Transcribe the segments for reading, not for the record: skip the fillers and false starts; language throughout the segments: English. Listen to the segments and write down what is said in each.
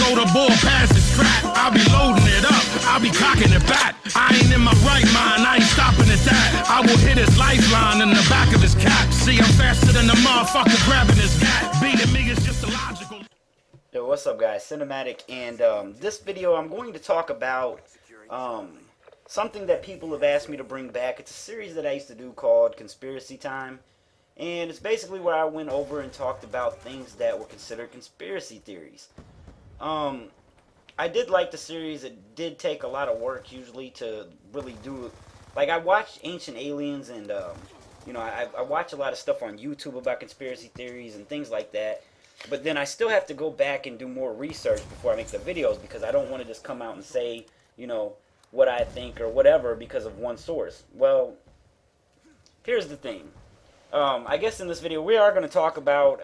go the ball past the strap. I'll be loading it up, I'll be cocking it back. I ain't in my right mind, I ain't stopping at that. I will hit his lifeline in the back of his cap. See, I'm faster than the motherfucker grabbing his gat. Beating me is just illogical. Yo, what's up guys, Sinumatic, and this video I'm going to talk about something that people have asked me to bring back. It's a series that I used to do called Conspiracy Time, and it's basically where I went over and talked about things that were considered conspiracy theories. I did like the series. It did take a lot of work usually to really do it. Like, I watched Ancient Aliens, and you know, I watch a lot of stuff on YouTube about conspiracy theories and things like that. But then I still have to go back and do more research before I make the videos, because I don't want to just come out and say, you know, what I think or whatever because of one source. Well, here's the thing. I guess in this video we are going to talk about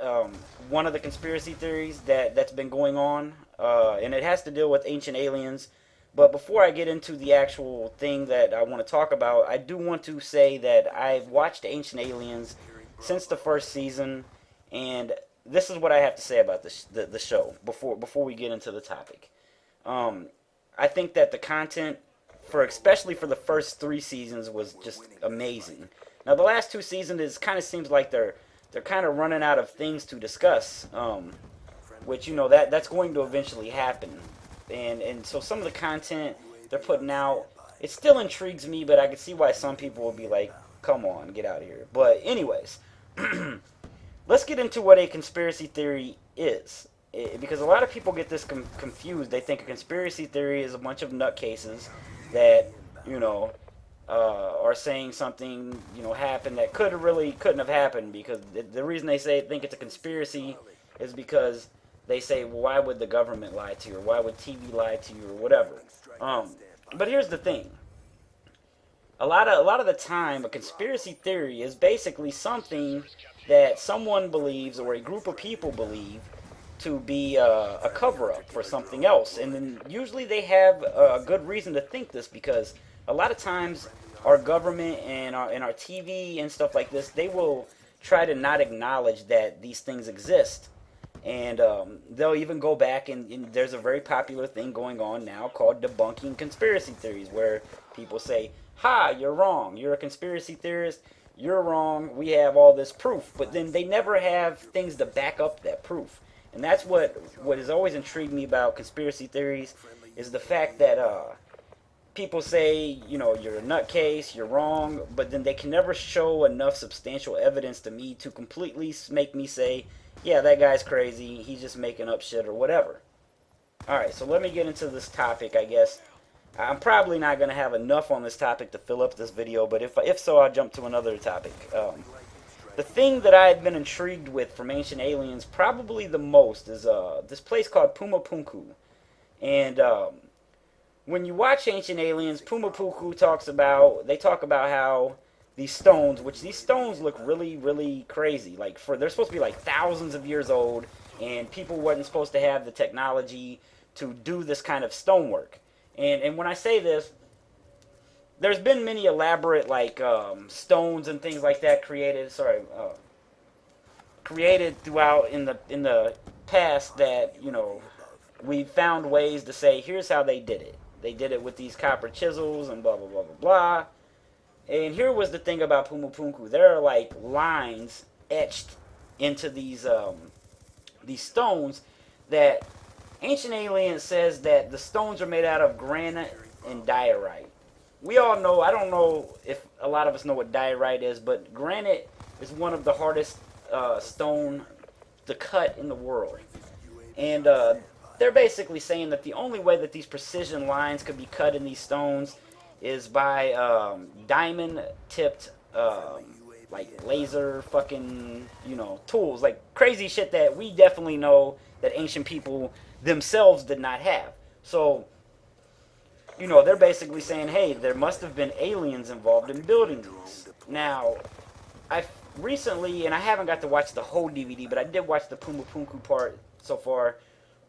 one of the conspiracy theories that's been going on, and it has to deal with Ancient Aliens. But before I get into the actual thing that I want to talk about, I do want to say that I've watched Ancient Aliens since the first season, and this is what I have to say about the show before we get into the topic. I think that the content, especially for the first 3 seasons, was just amazing. Now the last 2 seasons, it kind of seems like they're kind of running out of things to discuss, which, you know, that's going to eventually happen. And so some of the content they're putting out, it still intrigues me, but I can see why some people will be like, come on, get out of here. But anyways, let's get into what a conspiracy theory is. Because a lot of people get this confused. They think a conspiracy theory is a bunch of nutcases that, you know, are saying something, you know, happened that couldn't have happened. Because the reason they think it's a conspiracy is because they say, well, why would the government lie to you, or why would TV lie to you, or whatever. But here's the thing. A lot of the time, a conspiracy theory is basically something that someone believes, or a group of people believe, to be a cover-up for something else. And then usually they have a good reason to think this, because a lot of times our government and our TV and stuff like this, they will try to not acknowledge that these things exist. And they'll even go back, and there's a very popular thing going on now called debunking conspiracy theories, where people say, ha, you're wrong, you're a conspiracy theorist, you're wrong, we have all this proof. But then they never have things to back up that proof. And that's what has always intrigued me about conspiracy theories, is the fact that people say, you know, you're a nutcase, you're wrong, but then they can never show enough substantial evidence to me to completely make me say, yeah, that guy's crazy, he's just making up shit or whatever. Alright, so let me get into this topic, I guess. I'm probably not going to have enough on this topic to fill up this video, but if so, I'll jump to another topic. The thing that I had been intrigued with from Ancient Aliens probably the most is this place called Puma Punku. And when you watch Ancient Aliens, Puma Punku talk about how these stones, which these stones look really, really crazy. Like, they're supposed to be like thousands of years old, and people wasn't supposed to have the technology to do this kind of stonework. And when I say this, there's been many elaborate, like, stones and things like that created throughout in the past that, you know, we found ways to say, here's how they did it. They did it with these copper chisels and blah, blah, blah, blah, blah. And here was the thing about Puma Punku. There are, like, lines etched into these stones that Ancient Aliens says that the stones are made out of granite and diorite. We all know, I don't know if a lot of us know what diorite is, but granite is one of the hardest stone to cut in the world. And they're basically saying that the only way that these precision lines could be cut in these stones is by diamond-tipped, like, laser fucking, you know, tools. Like, crazy shit that we definitely know that ancient people themselves did not have. So, you know, they're basically saying, hey, there must have been aliens involved in building these. Now, I've recently, and I haven't got to watch the whole DVD, but I did watch the Puma Punku part so far,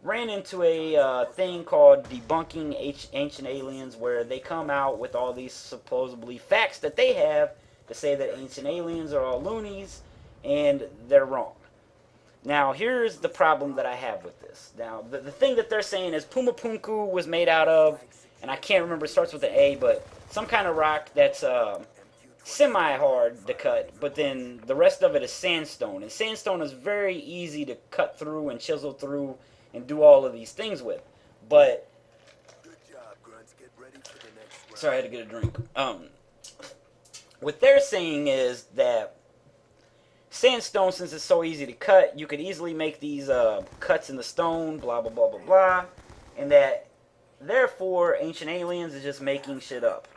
ran into a thing called Debunking Ancient Aliens, where they come out with all these supposedly facts that they have to say that ancient aliens are all loonies, and they're wrong. Now, here's the problem that I have with this. Now, the thing that they're saying is Puma Punku was made out of, and I can't remember, it starts with an A, but some kind of rock that's semi-hard to cut, but then the rest of it is sandstone. And sandstone is very easy to cut through and chisel through and do all of these things with. But, sorry, I had to get a drink. What they're saying is that sandstone, since it's so easy to cut, you could easily make these cuts in the stone, blah, blah, blah, blah, blah, and that, therefore, Ancient Aliens is just making shit up.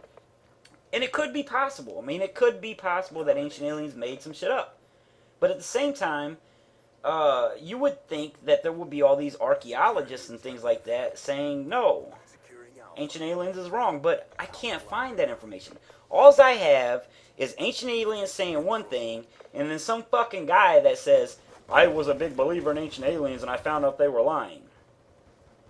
And it could be possible. I mean, it could be possible that Ancient Aliens made some shit up. But at the same time, you would think that there would be all these archaeologists and things like that saying, no, Ancient Aliens is wrong. But I can't find that information. All I have is Ancient Aliens saying one thing, and then some fucking guy that says, I was a big believer in Ancient Aliens and I found out they were lying.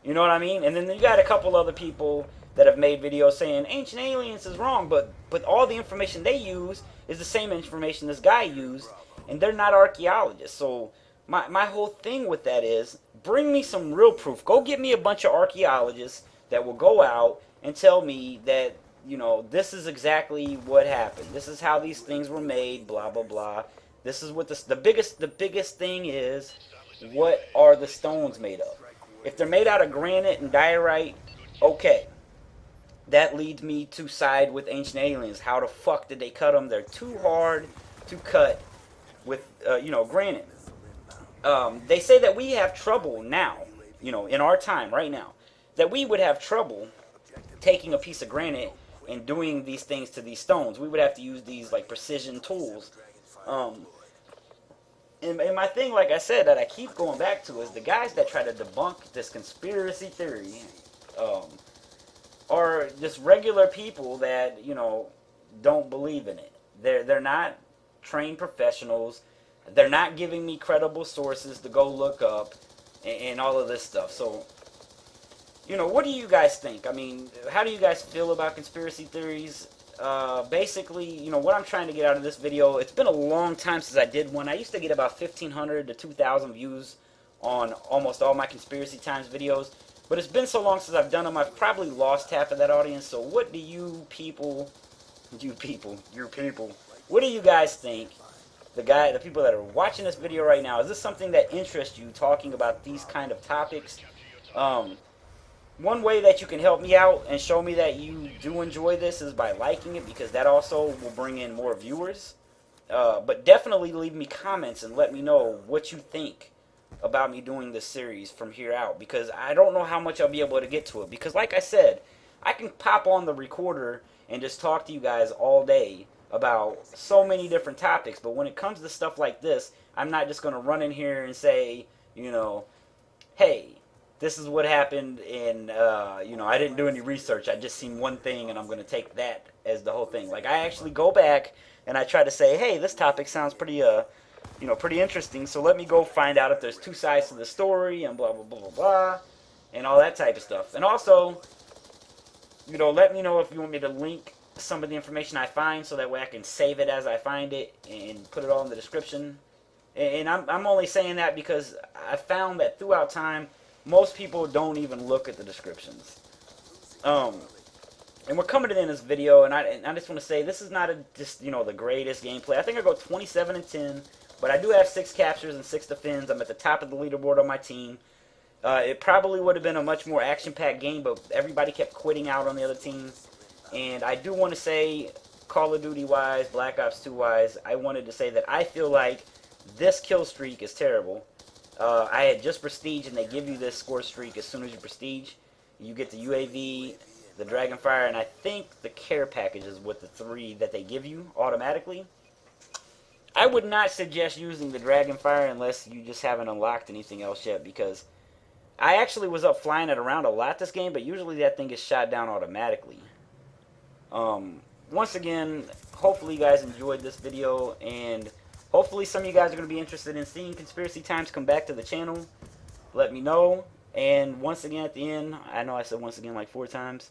You know what I mean? And then you got a couple other people that have made videos saying Ancient Aliens is wrong, but all the information they use is the same information this guy used, and they're not archaeologists. So my whole thing with that is, bring me some real proof. Go get me a bunch of archaeologists that will go out and tell me that, you know, this is exactly what happened. This is how these things were made, blah, blah, blah. This is what the biggest thing is, what are the stones made of? If they're made out of granite and diorite, okay. That leads me to side with Ancient Aliens. How the fuck did they cut them? They're too hard to cut with, granite. They say that we have trouble now, in our time, right now, that we would have trouble taking a piece of granite and doing these things to these stones. We would have to use these, like, precision tools. And my thing, like I said, that I keep going back to is the guys that try to debunk this conspiracy theory, are just regular people that, don't believe in it. They're not trained professionals. They're not giving me credible sources to go look up and all of this stuff. So, what do you guys think? I mean, how do you guys feel about conspiracy theories? Basically, what I'm trying to get out of this video, it's been a long time since I did one. I used to get about 1,500 to 2,000 views on almost all my Conspiracy Times videos. But it's been so long since I've done them, I've probably lost half of that audience. So what do you people, what do you guys think? The people that are watching this video right now, is this something that interests you, talking about these kind of topics? One way that you can help me out and show me that you do enjoy this is by liking it, because that also will bring in more viewers. But definitely leave me comments and let me know what you think about me doing this series from here out, because I don't know how much I'll be able to get to it, because like I said, I can pop on the recorder and just talk to you guys all day about so many different topics, but when it comes to stuff like this, I'm not just going to run in here and say, hey, this is what happened, and I didn't do any research, I just seen one thing and I'm going to take that as the whole thing. Like, I actually go back and I try to say, hey, this topic sounds pretty pretty interesting, so let me go find out if there's two sides to the story, and blah, blah, blah, blah, blah, and all that type of stuff. And also, let me know if you want me to link some of the information I find, so that way I can save it as I find it, and put it all in the description. And I'm only saying that because I found that throughout time, most people don't even look at the descriptions. And we're coming to the end of this video, and I just want to say, this is not the greatest gameplay. I think I go 27-10. But I do have 6 captures and 6 defends. I'm at the top of the leaderboard on my team. It probably would have been a much more action-packed game, but everybody kept quitting out on the other team. And I do want to say, Call of Duty-wise, Black Ops 2-wise, I wanted to say that I feel like this kill streak is terrible. I had just Prestige, and they give you this score streak as soon as you Prestige. You get the UAV, the Dragonfire, and I think the care package is with the 3 that they give you automatically. I would not suggest using the Dragonfire unless you just haven't unlocked anything else yet, because I actually was up flying it around a lot this game, but usually that thing gets shot down automatically. Once again, hopefully you guys enjoyed this video, and hopefully some of you guys are going to be interested in seeing Conspiracy Times come back to the channel. Let me know. And once again at the end, I know I said once again like 5 times,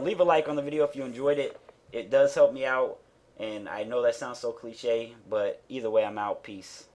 leave a like on the video if you enjoyed it. It does help me out. And I know that sounds so cliche, but either way, I'm out. Peace.